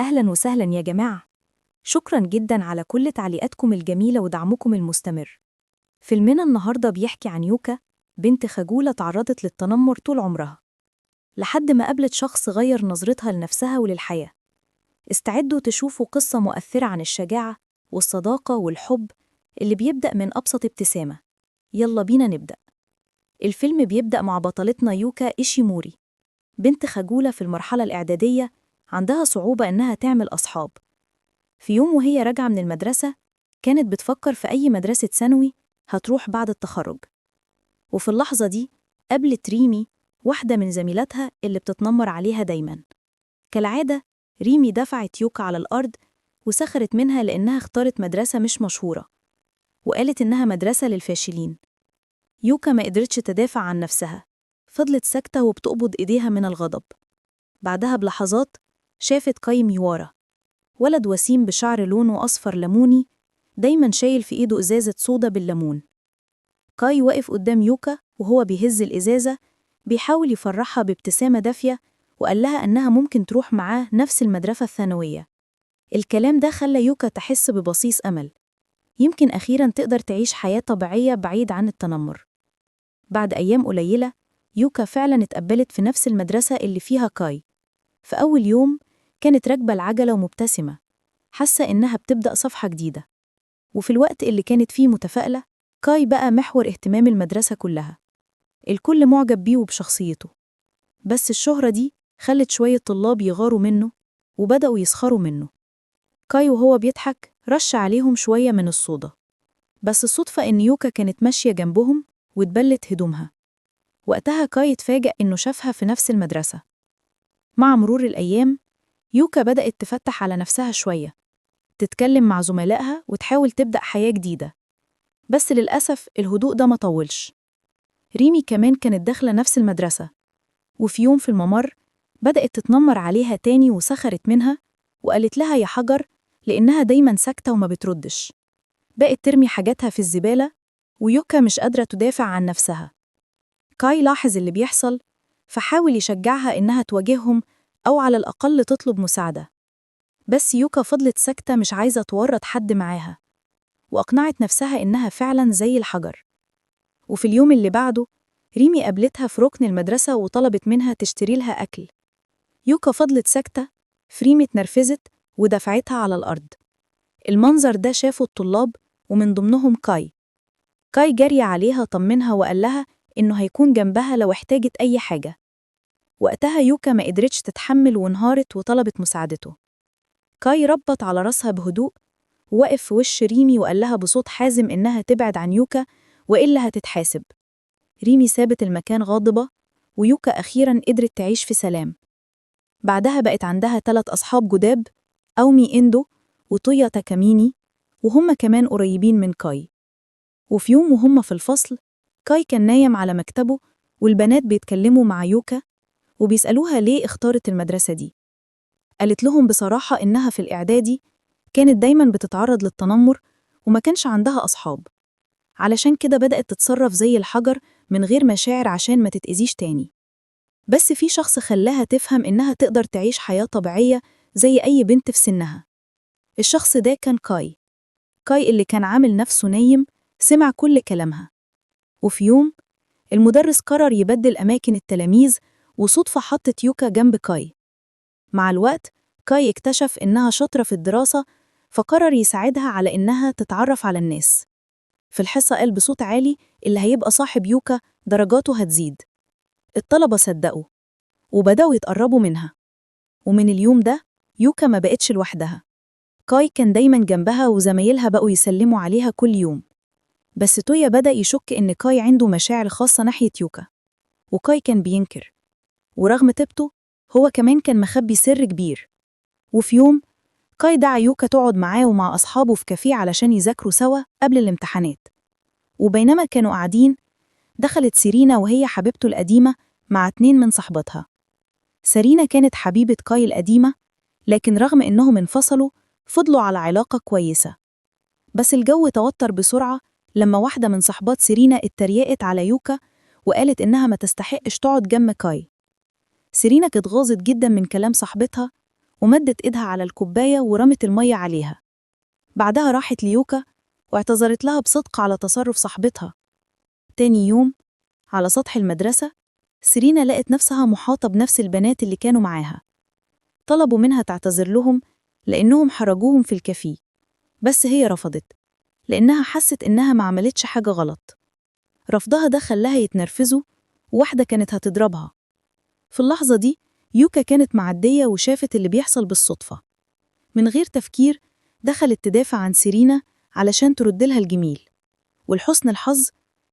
أهلاً وسهلاً يا جماعة. شكراً جداً على كل تعليقاتكم الجميلة ودعمكم المستمر. فيلمنا النهاردة بيحكي عن يوكا، بنت خجولة تعرضت للتنمر طول عمرها لحد ما قابلت شخص غير نظرتها لنفسها وللحياة. استعدوا تشوفوا قصة مؤثرة عن الشجاعة والصداقة والحب اللي بيبدأ من أبسط ابتسامة. يلا بينا نبدأ. الفيلم بيبدأ مع بطلتنا يوكا إيشيموري، بنت خجولة في المرحلة الإعدادية، عندها صعوبة إنها تعمل أصحاب. في يوم وهي راجعة من المدرسة كانت بتفكر في أي مدرسة ثانوي هتروح بعد التخرج، وفي اللحظة دي قابلت ريمي، واحدة من زميلاتها اللي بتتنمر عليها دايماً. كالعادة ريمي دفعت يوكا على الأرض وسخرت منها لأنها اختارت مدرسة مش مشهورة، وقالت إنها مدرسة للفاشلين. يوكا ما قدرتش تدافع عن نفسها، فضلت ساكتة وبتقبض إيديها من الغضب. بعدها بلحظات شافت كاي ميوارا، ولد وسيم بشعر لونه أصفر ليموني، دايماً شايل في إيده إزازة صودا بالليمون. كاي واقف قدام يوكا وهو بيهز الإزازة، بيحاول يفرحها بابتسامة دافية، وقال لها أنها ممكن تروح معاه نفس المدرسة الثانوية. الكلام ده خلى يوكا تحس ببصيص أمل، يمكن أخيراً تقدر تعيش حياة طبيعية بعيد عن التنمر. بعد أيام قليلة يوكا فعلاً اتقبلت في نفس المدرسة اللي فيها كاي. في أول يوم كانت راكبة العجلة ومبتسمة، حاسة إنها بتبدأ صفحة جديدة. وفي الوقت اللي كانت فيه متفائلة، كاي بقى محور اهتمام المدرسة كلها، الكل معجب بيه وبشخصيته. بس الشهرة دي خلت شوية طلاب يغاروا منه وبدأوا يسخروا منه. كاي وهو بيضحك رش عليهم شوية من الصودا، بس الصدفة إن يوكا كانت ماشية جنبهم واتبلت هدومها. وقتها كاي اتفاجأ إنه شافها في نفس المدرسة. مع مرور الأيام يوكا بدأت تفتح على نفسها شوية، تتكلم مع زملائها وتحاول تبدأ حياة جديدة. بس للأسف الهدوء ده ما طولش. ريمي كمان كانت داخلة نفس المدرسة، وفي يوم في الممر بدأت تتنمر عليها تاني وسخرت منها، وقالت لها يا حجر لأنها دايماً ساكتة وما بتردش. بقت ترمي حاجاتها في الزبالة، ويوكا مش قادرة تدافع عن نفسها. كاي لاحظ اللي بيحصل، فحاول يشجعها إنها تواجههم أو على الأقل تطلب مساعدة. بس يوكا فضلت ساكتة، مش عايزة تورط حد معاها، وأقنعت نفسها إنها فعلاً زي الحجر. وفي اليوم اللي بعده ريمي قابلتها في ركن المدرسة وطلبت منها تشتري لها أكل. يوكا فضلت ساكتة، فريمي اتنرفزت ودفعتها على الأرض. المنظر ده شافه الطلاب ومن ضمنهم كاي. كاي جري عليها طمنها وقال لها إنه هيكون جنبها لو احتاجت أي حاجة. وقتها يوكا ما قدرتش تتحمل وانهارت وطلبت مساعدته. كاي ربط على راسها بهدوء، ووقف في وش ريمي وقال لها بصوت حازم إنها تبعد عن يوكا وإلا هتتحاسب. ريمي سابت المكان غاضبة، ويوكا أخيراً قدرت تعيش في سلام. بعدها بقت عندها 3 أصحاب جداب، أومي إندو وطويا تاكاميني، وهم كمان قريبين من كاي. وفي يوم وهم في الفصل كاي كان نايم على مكتبه، والبنات بيتكلموا مع يوكا وبيسألوها ليه اختارت المدرسة دي. قالت لهم بصراحة إنها في الإعدادي كانت دايماً بتتعرض للتنمر وما كانش عندها أصحاب، علشان كده بدأت تتصرف زي الحجر من غير مشاعر عشان ما تتأذيش تاني. بس في شخص خلاها تفهم إنها تقدر تعيش حياة طبيعية زي أي بنت في سنها. الشخص ده كان كاي. كاي اللي كان عامل نفسه نايم سمع كل كلامها. وفي يوم المدرس قرر يبدل أماكن التلاميذ، وصدفة حطت يوكا جنب كاي. مع الوقت كاي اكتشف إنها شاطرة في الدراسة، فقرر يساعدها على إنها تتعرف على الناس. في الحصة قال بصوت عالي اللي هيبقى صاحب يوكا درجاته هتزيد. الطلبة صدقوا وبدأوا يتقربوا منها. ومن اليوم ده يوكا ما بقتش لوحدها. كاي كان دايما جنبها وزمايلها بقوا يسلموا عليها كل يوم. بس تويا بدأ يشك إن كاي عنده مشاعر خاصة ناحية يوكا، وكاي كان بينكر. ورغم طيبته هو كمان كان مخبي سر كبير. وفي يوم كاي دعا يوكا تقعد معاه ومع أصحابه في كافيه علشان يذاكروا سوا قبل الامتحانات. وبينما كانوا قاعدين دخلت سيرينا وهي حبيبته القديمة مع 2 من صحباتها. سيرينا كانت حبيبة كاي القديمة، لكن رغم إنهم انفصلوا فضلوا على علاقة كويسة. بس الجو توتر بسرعة لما واحدة من صحبات سيرينا اتريقت على يوكا وقالت إنها ما تستحقش تقعد جنب كاي. سيرينا كانت غاظت جدا من كلام صاحبتها، ومدت إيدها على الكوباية ورمت المية عليها. بعدها راحت ليوكا واعتذرت لها بصدق على تصرف صاحبتها. تاني يوم على سطح المدرسة سيرينا لقت نفسها محاطة بنفس البنات اللي كانوا معاها. طلبوا منها تعتذر لهم لأنهم حرجوهم في الكافيه، بس هي رفضت لأنها حست إنها ما عملتش حاجة غلط. رفضها ده خلاها يتنرفزوا، وواحدة كانت هتضربها. في اللحظة دي يوكا كانت معدية وشافت اللي بيحصل بالصدفة. من غير تفكير دخلت تدافع عن سيرينا علشان تردلها الجميل، والحسن الحظ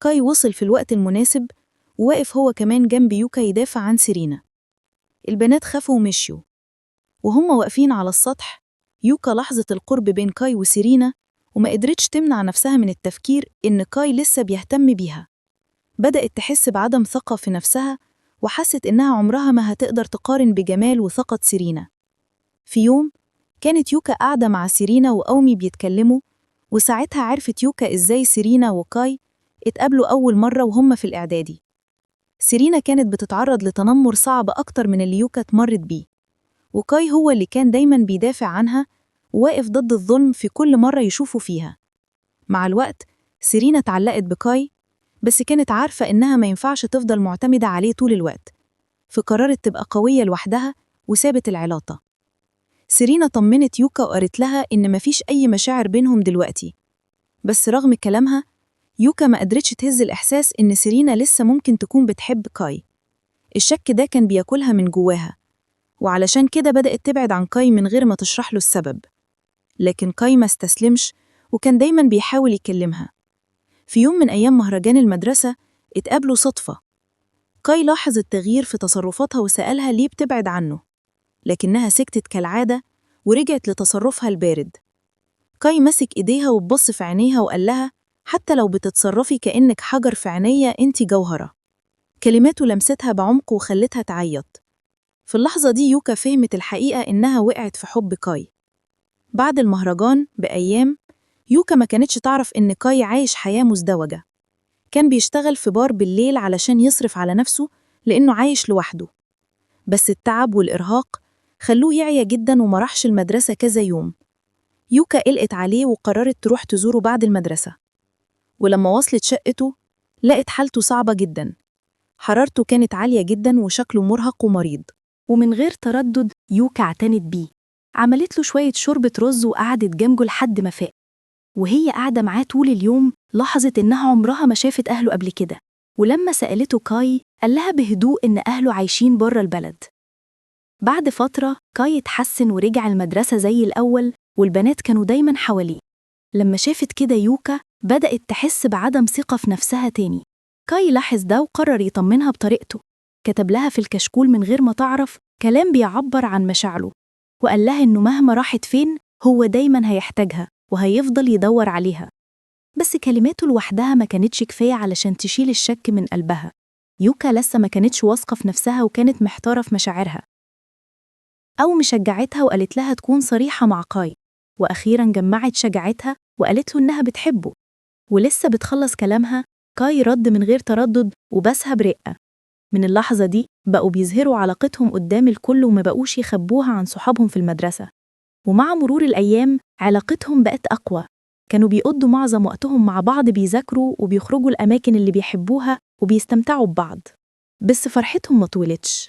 كاي وصل في الوقت المناسب وواقف هو كمان جنب يوكا يدافع عن سيرينا. البنات خافوا ومشيوا، وهم واقفين على السطح يوكا لاحظت القرب بين كاي وسيرينا وما قدرتش تمنع نفسها من التفكير إن كاي لسه بيهتم بيها. بدأت تحس بعدم ثقة في نفسها وحست إنها عمرها ما هتقدر تقارن بجمال وثقة سيرينا. في يوم كانت يوكا قاعدة مع سيرينا وأومي بيتكلموا، وساعتها عرفت يوكا إزاي سيرينا وكاي اتقابلوا أول مرة وهم في الإعدادي. سيرينا كانت بتتعرض لتنمر صعب أكتر من اللي يوكا اتمرت بيه، وكاي هو اللي كان دايماً بيدافع عنها وواقف ضد الظلم في كل مرة يشوفوا فيها. مع الوقت سيرينا اتعلقت بكاي، بس كانت عارفة إنها ما ينفعش تفضل معتمدة عليه طول الوقت، فقررت تبقى قوية لوحدها وسابت العلاقة. سيرينا طمنت يوكا وقالت لها إن مفيش أي مشاعر بينهم دلوقتي، بس رغم كلامها يوكا ما قدرتش تهز الإحساس إن سيرينا لسه ممكن تكون بتحب كاي. الشك ده كان بياكلها من جواها، وعلشان كده بدأت تبعد عن كاي من غير ما تشرح له السبب. لكن كاي ما استسلمش وكان دايماً بيحاول يكلمها. في يوم من أيام مهرجان المدرسة اتقابلوا صدفة. كاي لاحظ التغيير في تصرفاتها وسألها ليه بتبعد عنه، لكنها سكتت كالعادة ورجعت لتصرفها البارد. كاي مسك إيديها وبص في عينيها وقال لها حتى لو بتتصرفي كأنك حجر في عينيا انتي جوهرة. كلماته لمستها بعمق وخلتها تعيط. في اللحظة دي يوكا فهمت الحقيقة إنها وقعت في حب كاي. بعد المهرجان بأيام يوكا ما كانتش تعرف إن كاي عايش حياة مزدوجة. كان بيشتغل في بار بالليل علشان يصرف على نفسه لأنه عايش لوحده، بس التعب والإرهاق خلوه يعيا جدا وما راحش المدرسة كذا يوم. يوكا قلقت عليه وقررت تروح تزوره بعد المدرسة، ولما وصلت شقته لقت حالته صعبة جدا. حرارته كانت عالية جدا وشكله مرهق ومريض، ومن غير تردد يوكا اعتنت بيه. عملت له شوية شوربة رز وقعدت جنبه لحد ما فاق. وهي قاعدة معاه طول اليوم لاحظت إنها عمرها ما شافت أهله قبل كده، ولما سألته كاي قال لها بهدوء إن أهله عايشين بره البلد. بعد فترة كاي اتحسن ورجع المدرسة زي الأول والبنات كانوا دايماً حواليه. لما شافت كده يوكا بدأت تحس بعدم ثقة في نفسها تاني. كاي لاحظ ده وقرر يطمنها بطريقته. كتب لها في الكشكول من غير ما تعرف كلام بيعبر عن مشاعره، وقال لها إنه مهما راحت فين هو دايماً هيحتاجها وهيفضل يدور عليها. بس كلماته لوحدها ما كانتش كفاية علشان تشيل الشك من قلبها. يوكا لسه ما كانتش واثقة في نفسها وكانت محتارة في مشاعرها. أو مشجعتها وقالت لها تكون صريحة مع كاي، وأخيراً جمعت شجاعتها وقالت له إنها بتحبه. ولسه بتخلص كلامها كاي رد من غير تردد وبسها برقة. من اللحظة دي بقوا بيظهروا علاقتهم قدام الكل وما بقوش يخبوها عن صحابهم في المدرسة. ومع مرور الأيام علاقتهم بقت أقوى. كانوا بيقضوا معظم وقتهم مع بعض بيذاكروا وبيخرجوا الأماكن اللي بيحبوها وبيستمتعوا ببعض. بس فرحتهم ما طولتش.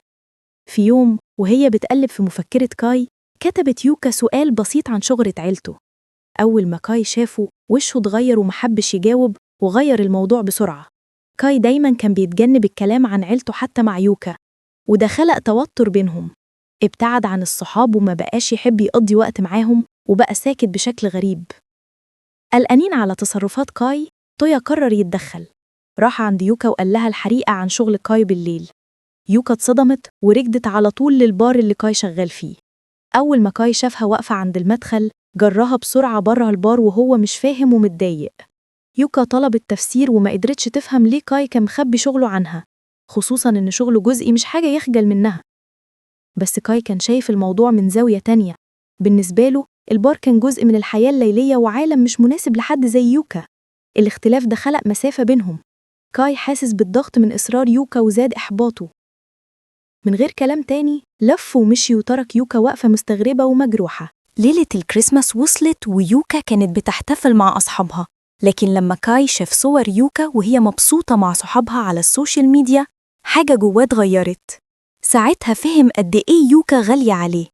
في يوم وهي بتقلب في مفكرة كاي كتبت يوكا سؤال بسيط عن شغلة عيلته. أول ما كاي شافه وشه اتغير ومحبش يجاوب وغير الموضوع بسرعة. كاي دايماً كان بيتجنب الكلام عن عيلته حتى مع يوكا، وده خلق توتر بينهم. ابتعد عن الصحاب وما بقاش يحب يقضي وقت معاهم وبقى ساكت بشكل غريب. قلقانين على تصرفات كاي تويا قرر يتدخل. راح عند يوكا وقال لها الحقيقة عن شغل كاي بالليل. يوكا اتصدمت وركضت على طول للبار اللي كاي شغال فيه. أول ما كاي شافها واقفة عند المدخل جراها بسرعة بره البار وهو مش فاهم ومتضايق. يوكا طلبت تفسير وما قدرتش تفهم ليه كاي كان مخبي شغله عنها، خصوصاً إن شغله جزئي مش حاجة يخجل منها. بس كاي كان شايف الموضوع من زاوية تانية. بالنسبة له البار كان جزء من الحياة الليلية وعالم مش مناسب لحد زي يوكا. الاختلاف ده خلق مسافة بينهم. كاي حاسس بالضغط من إصرار يوكا وزاد إحباطه. من غير كلام تاني لف ومشي وترك يوكا واقفة مستغربة ومجروحة. ليلة الكريسماس وصلت ويوكا كانت بتحتفل مع أصحابها، لكن لما كاي شاف صور يوكا وهي مبسوطة مع صحابها على السوشيال ميديا حاجة جواه اتغيرت. ساعتها فهم قد إيه يوكا غالية عليه،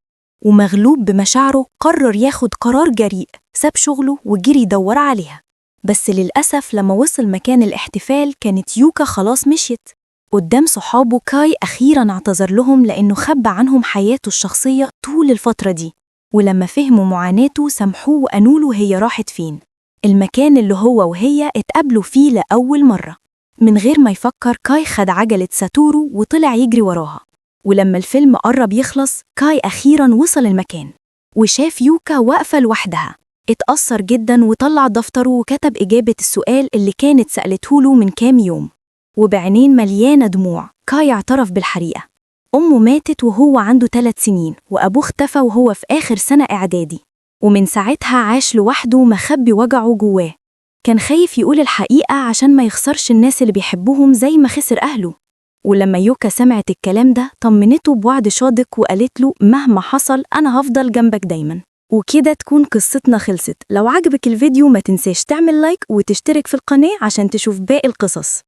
ومغلوب بمشاعره قرر ياخد قرار جريء، ساب شغله وجري يدور عليها. بس للأسف لما وصل مكان الاحتفال كانت يوكا خلاص مشيت. قدام صحابه كاي أخيراً اعتذر لهم لأنه خبى عنهم حياته الشخصية طول الفترة دي، ولما فهموا معاناته سامحوه وقالوله هي راحت فين، المكان اللي هو وهي اتقابلوا فيه لأول مرة. من غير ما يفكر كاي خد عجلة ساتورو وطلع يجري وراها، ولما الفيلم قرب يخلص كاي أخيراً وصل المكان وشاف يوكا واقفة لوحدها. اتأثر جداً وطلع دفتره وكتب إجابة السؤال اللي كانت سألته من كام يوم، وبعينين مليانة دموع كاي اعترف بالحقيقة. أمه ماتت وهو عنده 3 سنين، وأبوه اختفى وهو في آخر سنة إعدادي، ومن ساعتها عاش لوحده مخبي وجعه جواه. كان خايف يقول الحقيقة عشان ما يخسرش الناس اللي بيحبوهم زي ما خسر أهله. ولما يوكا سمعت الكلام ده طمنته بوعد صادق وقالت له مهما حصل أنا هفضل جنبك دايما. وكده تكون قصتنا خلصت. لو عجبك الفيديو ما تنساش تعمل لايك وتشترك في القناة عشان تشوف باقي القصص.